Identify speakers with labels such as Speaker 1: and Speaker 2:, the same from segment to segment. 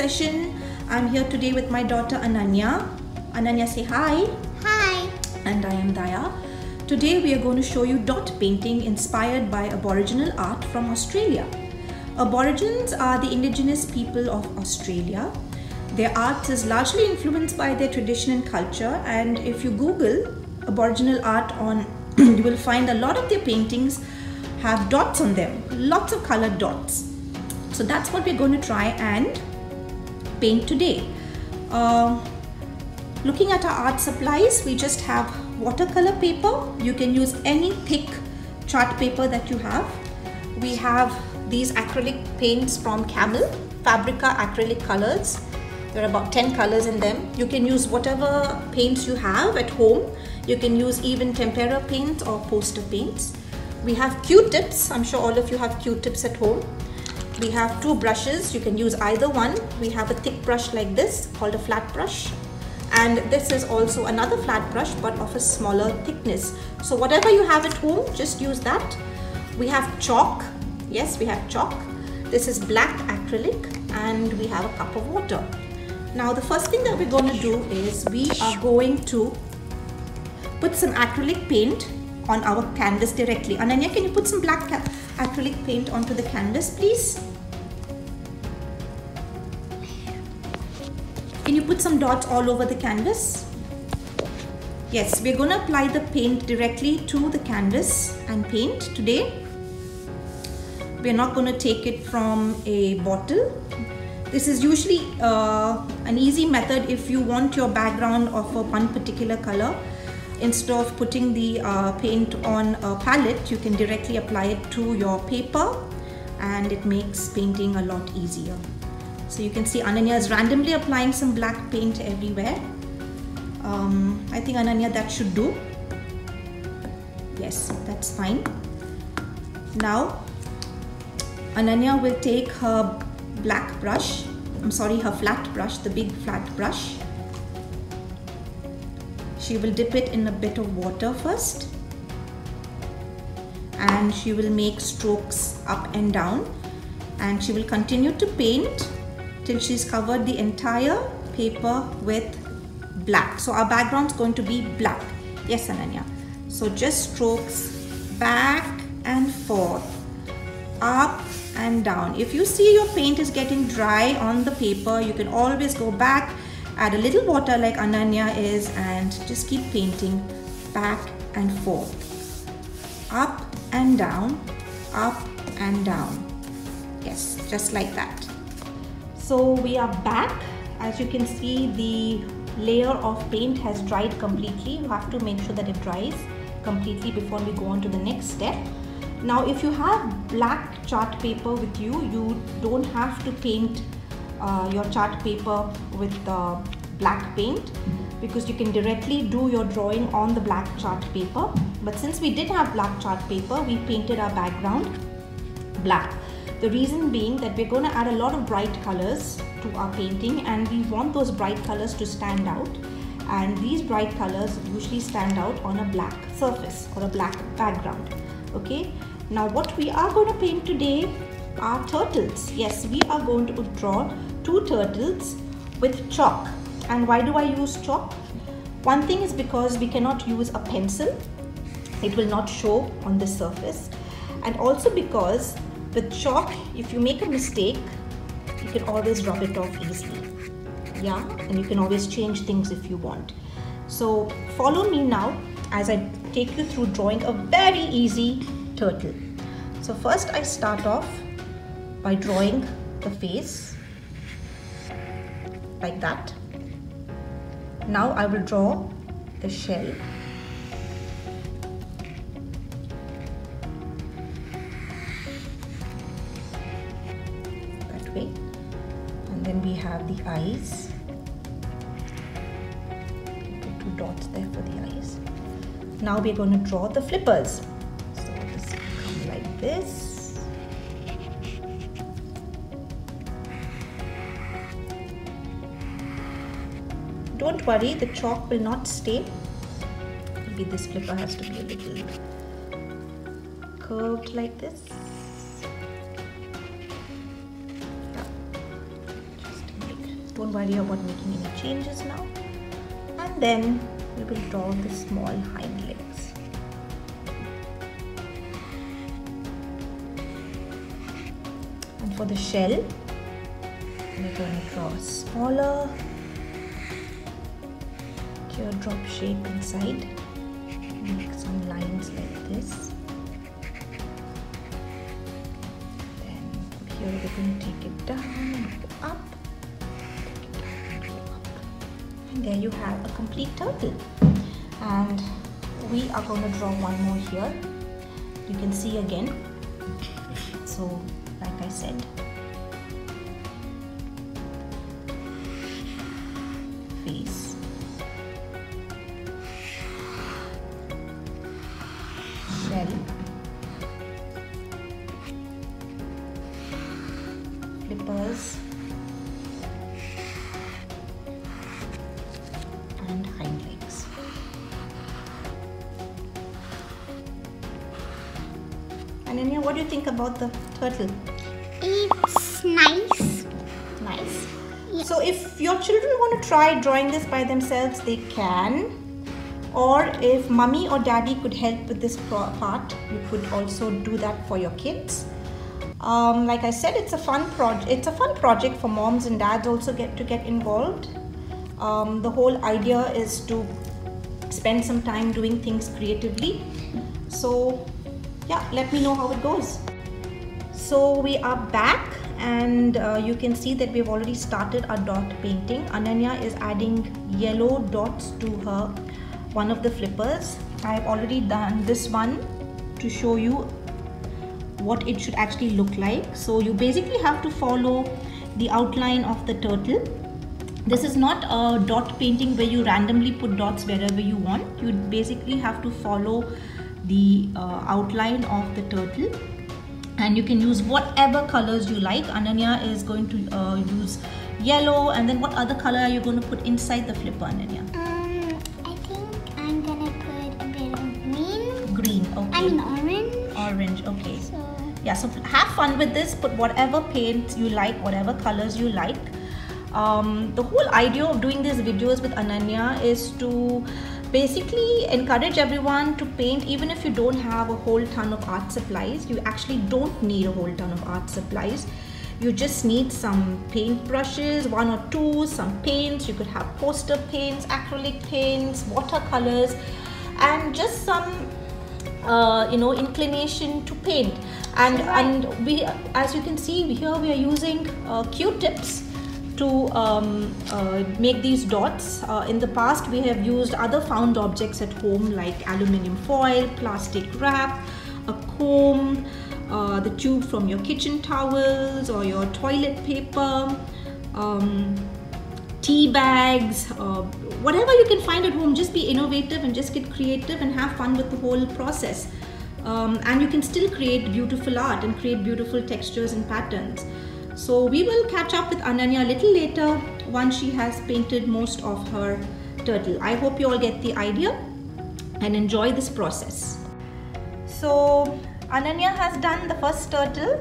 Speaker 1: session. I'm here today with my daughter Ananya. Ananya, say hi.
Speaker 2: Hi.
Speaker 1: And I am Daya. Today we are going to show you dot painting inspired by Aboriginal art from Australia. Aborigines are the indigenous people of Australia. Their art is largely influenced by their tradition and culture, and if you Google Aboriginal art on you will find a lot of their paintings have dots on them, lots of colored dots. So that's what we're going to try and paint today. Looking at our art supplies, we just have watercolor paper. You can use any thick chart paper that you have. We have these acrylic paints from Camel, Fabrica acrylic colors. There are about 10 colors in them. You can use whatever paints you have at home. You can use even tempera paints or poster paints. We have Q-tips. I'm sure all of you have Q-tips at home. We have two brushes. You can use either one. We have a thick brush like this called a flat brush. And this is also another flat brush but of a smaller thickness. So whatever you have at home, just use that. We have chalk. Yes, we have chalk. This is black acrylic and we have a cup of water. Now the first thing that we're going to do is we are going to put some acrylic paint on our canvas directly. Ananya, can you put some black acrylic paint onto the canvas, please? Can you put some dots all over the canvas? Yes, we're going to apply the paint directly to the canvas and paint today. We're not going to take it from a bottle. This is usually an easy method if you want your background of one particular color. Instead of putting the paint on a palette, you can directly apply it to your paper and it makes painting a lot easier. So you can see Ananya is randomly applying some black paint everywhere. I think Ananya, that should do. Yes, that's fine. Now Ananya will take her black brush, her flat brush, the big flat brush. She will dip it in a bit of water first and she will make strokes up and down, and she will continue to paint till she's covered the entire paper with black. So our background is going to be black. Yes, Ananya. So just strokes back and forth, up and down. If you see your paint is getting dry on the paper, you can always go back, add a little water like Ananya is, and just keep painting back and forth, up and down, up and down. Yes, just like that. So we are back. As you can see, the layer of paint has dried completely. You have to make sure that it dries completely before we go on to the next step. Now if you have black chart paper with you, you don't have to paint your chart paper with black paint, because you can directly do your drawing on the black chart paper. But since we did have black chart paper, we painted our background black. The reason being that we're going to add a lot of bright colors to our painting, and we want those bright colors to stand out, and these bright colors usually stand out on a black surface or a black background. Okay, now what we are going to paint today are turtles. Yes, we are going to draw two turtles with chalk. And why do I use chalk? One thing is because we cannot use a pencil. It will not show on the surface. And also because with chalk, if you make a mistake, you can always rub it off easily. Yeah, and you can always change things if you want. So follow me now as I take you through drawing a very easy turtle. So first I start off by drawing the face like that. Now I will draw the shell. That way. And then we have the eyes. Put two dots there for the eyes. Now we're going to draw the flippers. So this will come like this. Don't worry, the chalk will not stay. Maybe this flipper has to be a little curved like this. Yeah. Just make Don't worry about making any changes now. And then we will draw the small hind legs. And for the shell, we're going to draw a smaller teardrop shape inside. Make some lines like this. Then here we're going to take it down and go up. And there you have a complete turtle. And we are going to draw one more here. You can see again. So, like I said, face, shell, flippers, and hind legs. Ananya, what do you think about the turtle?
Speaker 2: It's nice.
Speaker 1: Nice.
Speaker 2: Yeah.
Speaker 1: So if your children want to try drawing this by themselves, they can. Or if mommy or daddy could help with this part, you could also do that for your kids. Like I said, it's a fun project. It's a fun project for moms and dads also to get involved. The whole idea is to spend some time doing things creatively. So yeah, let me know how it goes. So we are back, and you can see that we've already started our dot painting. Ananya is adding yellow dots to her one of the flippers. I've already done this one to show you what it should actually look like. So you basically have to follow the outline of the turtle. This is not a dot painting where you randomly put dots wherever you want. You basically have to follow the outline of the turtle, and you can use whatever colors you like. Ananya is going to use yellow, and then what other color are you going to put inside the flipper, Ananya?
Speaker 2: I think I'm gonna put a bit of green.
Speaker 1: Green, okay.
Speaker 2: I mean orange.
Speaker 1: Orange, okay.
Speaker 2: So
Speaker 1: Yeah, so have fun with this. Put whatever paints you like, whatever colors you like. The whole idea of doing these videos with Ananya is to basically encourage everyone to paint. Even if you don't have a whole ton of art supplies, you actually don't need a whole ton of art supplies. You just need some paint brushes, one or two, some paints. You could have poster paints, acrylic paints, watercolors, and just some inclination to paint. And we, as you can see here, we are using Q-tips to make these dots. In the past, we have used other found objects at home like aluminium foil, plastic wrap, a comb, the tube from your kitchen towels or your toilet paper, tea bags, whatever you can find at home. Just be innovative and just get creative and have fun with the whole process. And you can still create beautiful art and create beautiful textures and patterns. So we will catch up with Ananya a little later once she has painted most of her turtle. I hope you all get the idea and enjoy this process. So Ananya has done the first turtle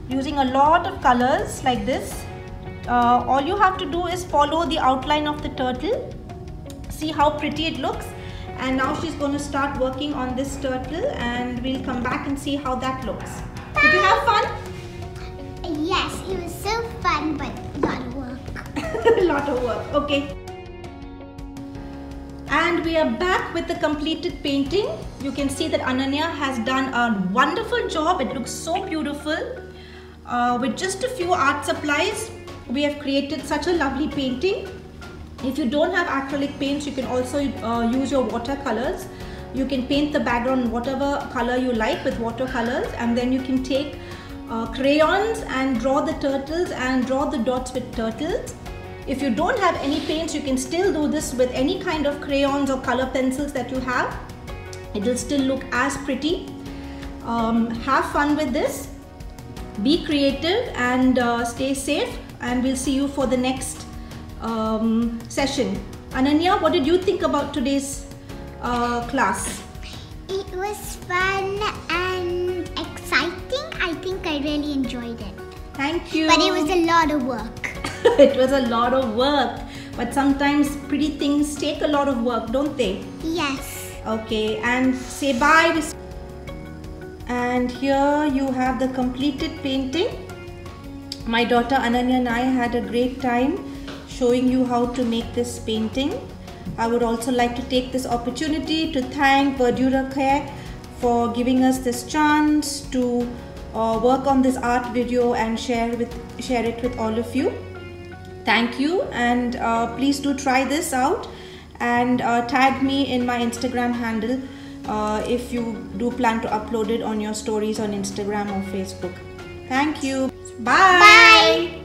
Speaker 1: using a lot of colors like this. All you have to do is follow the outline of the turtle. See how pretty it looks. And now she's going to start working on this turtle, and we'll come back and see how that looks. Did you have fun?
Speaker 2: yes, it was so fun, but a lot of work.
Speaker 1: A lot of work, okay. And we are back with the completed painting. You can see that Ananya has done a wonderful job. It looks so beautiful. With just a few art supplies, we have created such a lovely painting. If you don't have acrylic paints, you can also use your watercolors. You can paint the background whatever color you like with watercolors, and then you can take crayons and draw the turtles and draw the dots with turtles. If you don't have any paints, you can still do this with any kind of crayons or color pencils that you have. It will still look as pretty. Have fun with this. Be creative and stay safe, and we'll see you for the next session. Ananya, what did you think about today's class?
Speaker 2: It was fun and exciting. I think I really enjoyed it.
Speaker 1: Thank you.
Speaker 2: But it was a lot of work.
Speaker 1: It was a lot of work, but sometimes pretty things take a lot of work, don't they?
Speaker 2: Yes.
Speaker 1: Okay, and say bye. And here you have the completed painting. My daughter Ananya and I had a great time showing you how to make this painting. I would also like to take this opportunity to thank Verdura Care for giving us this chance to work on this art video and share it with all of you. Thank you, and please do try this out and tag me in my Instagram handle if you do plan to upload it on your stories on Instagram or Facebook. Thank you. Bye.
Speaker 2: Bye.